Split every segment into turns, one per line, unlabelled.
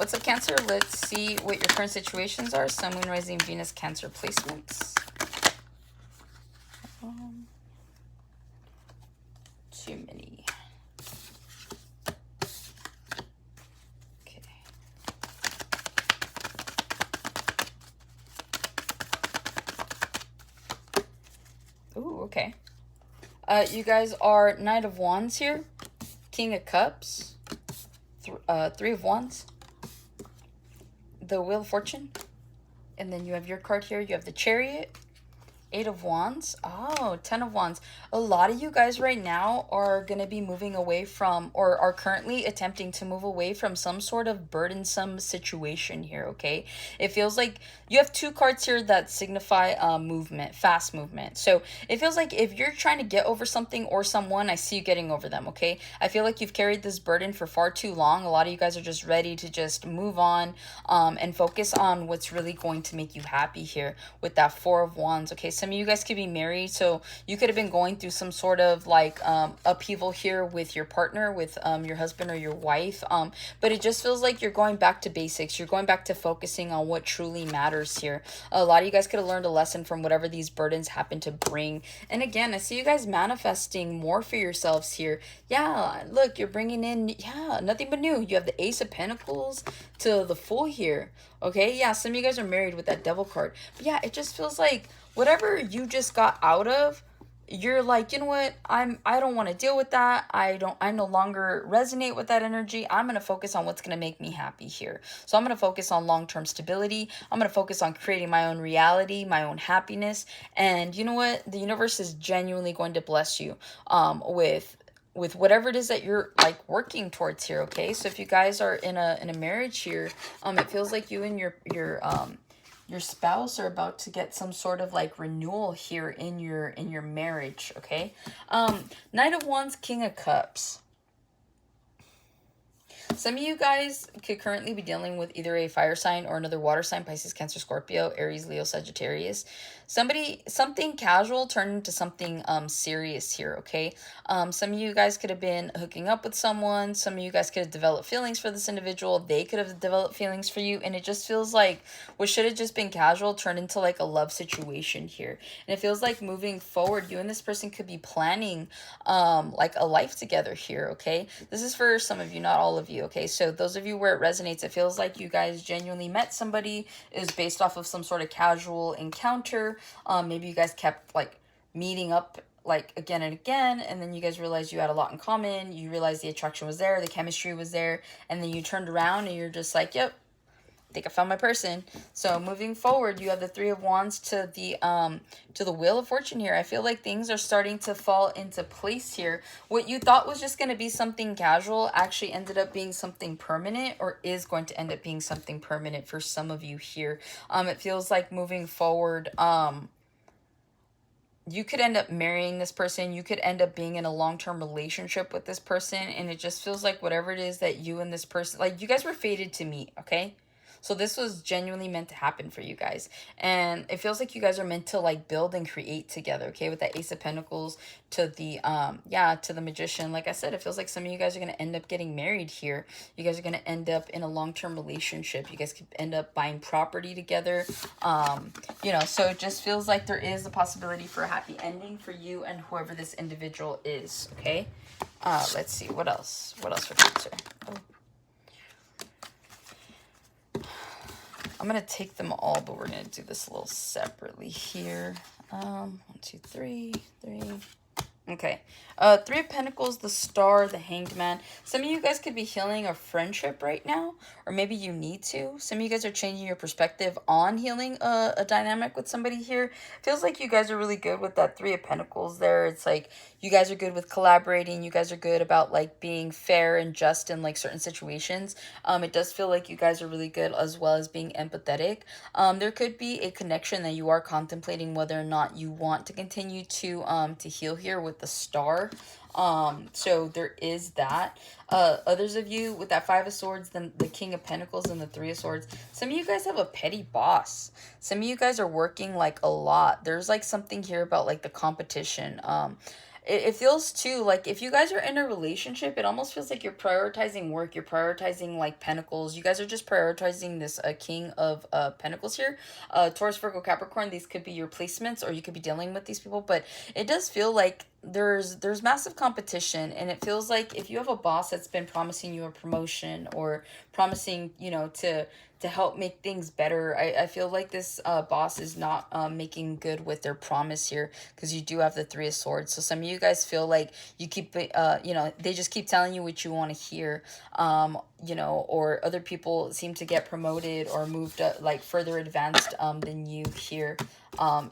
What's up, Cancer? Let's see what your current situations are. Sun, Moon, Rising, Venus, Cancer placements. Too many. Okay. Ooh, okay. You guys are Knight of Wands here, King of Cups, Three of Wands, the Wheel of Fortune, and then you have your card here. You have the Chariot, Eight of Wands. Oh, 10 of Wands. A lot of you guys right now are going to be moving away from, or are currently attempting to move away from some sort of burdensome situation here, okay? It feels like you have two cards here that signify movement, fast movement. So it feels like if you're trying to get over something or someone, I see you getting over them, okay? I feel like you've carried this burden for far too long. A lot of you guys are just ready to just move on and focus on what's really going to make you happy here with that Four of Wands, okay? Some of you guys could be married, so you could have been going through some sort of like upheaval here with your partner, with your husband or your wife, but it just feels like you're going back to basics. You're going back to focusing on what truly matters here. A lot of you guys could have learned a lesson from whatever these burdens happen to bring. And again, I see you guys manifesting more for yourselves here. Yeah, look, you're bringing in, yeah, nothing but new. You have the Ace of Pentacles to the Fool here, okay? Yeah, some of you guys are married with that Devil card, but yeah, it just feels like whatever you just got out of, you're like, you know what, I don't want to deal with that. I no longer resonate with that energy. I'm going to focus on what's going to make me happy here. So I'm going to focus on long-term stability. I'm going to focus on creating my own reality, my own happiness. And you know what, the universe is genuinely going to bless you with whatever it is that you're like working towards here, okay? So if you guys are in a marriage here, it feels like you and your spouse are about to get some sort of like renewal here in your marriage, okay? Knight of Wands, King of Cups. Some of you guys could currently be dealing with either a fire sign or another water sign, Pisces, Cancer, Scorpio, Aries, Leo, Sagittarius. Something casual turned into something serious here, okay? Some of you guys could have been hooking up with someone. Some of you guys could have developed feelings for this individual. They could have developed feelings for you, and it just feels like what should have just been casual turned into like a love situation here. And it feels like moving forward, you and this person could be planning like a life together here, okay? This is for some of you, not all of you, okay? So those of you where it resonates, it feels like you guys genuinely met somebody. It was based off of some sort of casual encounter. Maybe you guys kept like meeting up like again and again, and then you guys realized you had a lot in common. You realized the attraction was there, the chemistry was there, and then you turned around and you're just like, yep, I think I found my person. So moving forward, you have the Three of Wands to the Wheel of Fortune here. I feel like things are starting to fall into place here. What you thought was just going to be something casual actually ended up being something permanent, or is going to end up being something permanent for some of you here. It feels like moving forward, you could end up marrying this person. You could end up being in a long-term relationship with this person. And it just feels like whatever it is that you and this person, like you guys were fated to meet, okay? So this was genuinely meant to happen for you guys. And it feels like you guys are meant to like build and create together, okay? With that Ace of Pentacles to the, to the Magician. Like I said, it feels like some of you guys are going to end up getting married here. You guys are going to end up in a long-term relationship. You guys could end up buying property together. So it just feels like there is a possibility for a happy ending for you and whoever this individual is, okay? Let's see, what else? What else for Cancer? Oh. I'm going to take them all, but we're going to do this a little separately here. 1, 2, 3. Okay. Three of Pentacles, the Star, the Hanged Man. Some of you guys could be healing a friendship right now, or maybe you need to. Some of you guys are changing your perspective on healing a dynamic with somebody here. Feels like you guys are really good with that Three of Pentacles there. It's like you guys are good with collaborating. You guys are good about like being fair and just in like certain situations. It does feel like you guys are really good as well as being empathetic. There could be a connection that you are contemplating whether or not you want to continue to heal here with the Star. So there is that. Others of you with that Five of Swords, then the King of Pentacles and the Three of Swords. Some of you guys have a petty boss. Some of you guys are working like a lot. There's like something here about like the competition. it feels too like if you guys are in a relationship, it almost feels like you're prioritizing work, you're prioritizing like pentacles. You guys are just prioritizing this king of pentacles here. Taurus, Virgo, Capricorn, these could be your placements, or you could be dealing with these people, but it does feel like there's massive competition, and it feels like if you have a boss that's been promising you a promotion or promising, you know, to help make things better, I feel like this boss is not making good with their promise here, because you do have the Three of Swords. So some of you guys feel like you keep you know, they just keep telling you what you want to hear, you know, or other people seem to get promoted or moved like further advanced than you here,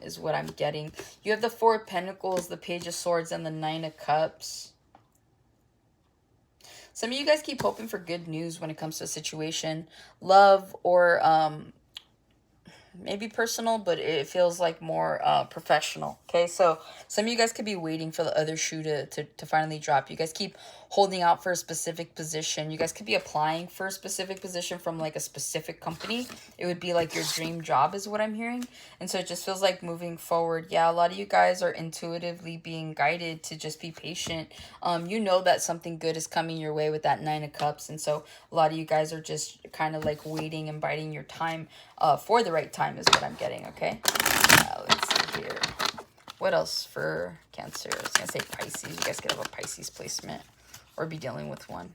is what I'm getting. You have the Four of Pentacles, the Page of Swords, and the Nine of Cups. Some of you guys keep hoping for good news when it comes to a situation, love, or maybe personal, but it feels like more professional. Okay, so some of you guys could be waiting for the other shoe to finally drop. You guys keep holding out for a specific position. You guys could be applying for a specific position from like a specific company. It would be like your dream job is what I'm hearing. And so it just feels like moving forward. Yeah, a lot of you guys are intuitively being guided to just be patient. You know that something good is coming your way with that Nine of Cups. And so a lot of you guys are just kind of like waiting and biding your time for the right time is what I'm getting, okay? Let's see here. What else for Cancer? I was going to say Pisces. You guys could have a Pisces placement or be dealing with one.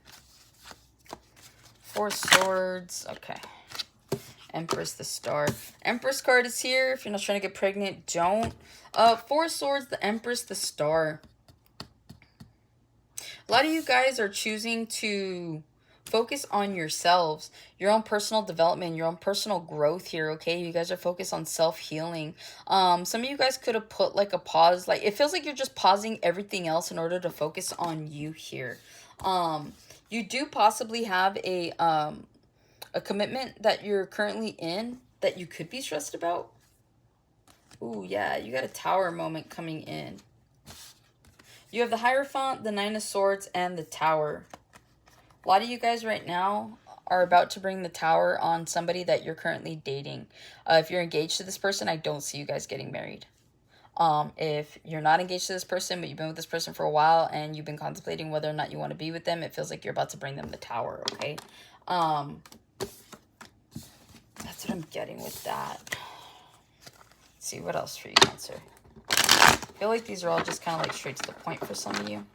Four Swords. Okay. Empress, the Star. Empress card is here. If you're not trying to get pregnant, don't. Four Swords, the Empress, the Star. A lot of you guys are choosing to focus on yourselves, your own personal development, your own personal growth here, okay? You guys are focused on self-healing. Some of you guys could have put like a pause, like it feels like you're just pausing everything else in order to focus on you here. You do possibly have a commitment that you're currently in that you could be stressed about. Ooh, yeah, you got a Tower moment coming in. You have the Hierophant, the Nine of Swords, and the Tower. A lot of you guys right now are about to bring the Tower on somebody that you're currently dating. If you're engaged to this person, I don't see you guys getting married. If you're not engaged to this person, but you've been with this person for a while and you've been contemplating whether or not you want to be with them, it feels like you're about to bring them the Tower, okay? That's what I'm getting with that. Let's see, what else for you, Cancer? I feel like these are all just kind of like straight to the point for some of you.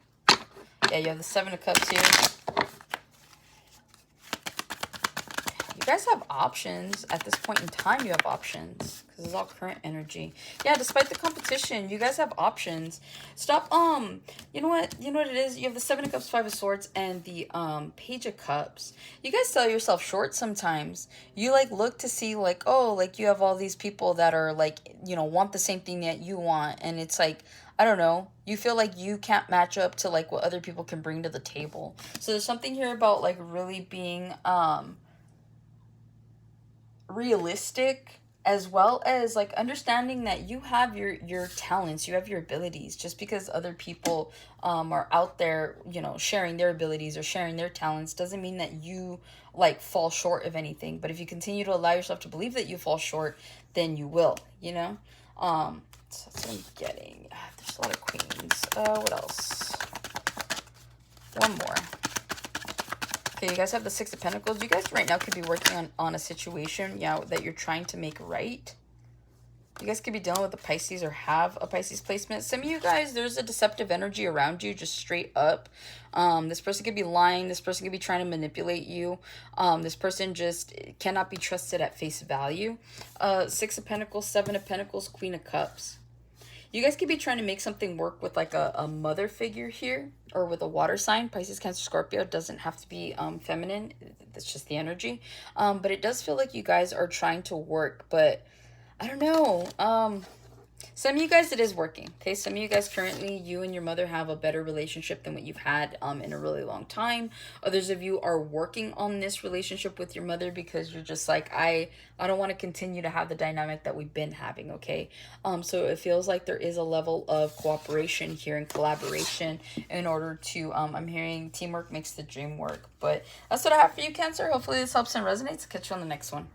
Yeah, you have the Seven of Cups here. You guys have options. At this point in time, you have options. Because it's all current energy. Yeah, despite the competition, you guys have options. Stop, you know what? You know what it is? You have the Seven of Cups, Five of Swords, and the, Page of Cups. You guys sell yourself short sometimes. You, like, look to see, like, oh, like, you have all these people that are, like, you know, want the same thing that you want. And it's like, I don't know, you feel like you can't match up to, like, what other people can bring to the table. So there's something here about, like, really being, realistic, as well as like understanding that you have your talents, you have your abilities. Just because other people are out there, you know, sharing their abilities or sharing their talents doesn't mean that you like fall short of anything. But if you continue to allow yourself to believe that you fall short, then you will, you know. So that's what I'm getting. There's a lot of queens. What else? One more. Okay, you guys have the Six of Pentacles. You guys right now could be working on a situation, yeah, that you're trying to make right. You guys could be dealing with a Pisces or have a Pisces placement. Some of you guys, there's a deceptive energy around you, just straight up. This person could be lying. This person could be trying to manipulate you. This person just cannot be trusted at face value. Six of Pentacles, Seven of Pentacles, Queen of Cups. You guys could be trying to make something work with like a mother figure here, or with a water sign. Pisces, Cancer, Scorpio. It doesn't have to be feminine. That's just the energy. But it does feel like you guys are trying to work, but I don't know. Some of you guys, it is working. Okay, some of you guys currently, you and your mother have a better relationship than what you've had in a really long time. Others of you are working on this relationship with your mother because you're just like, I don't want to continue to have the dynamic that we've been having, okay? So it feels like there is a level of cooperation here and collaboration in order to, I'm hearing teamwork makes the dream work. But that's what I have for you, Cancer. Hopefully this helps and resonates. Catch you on the next one.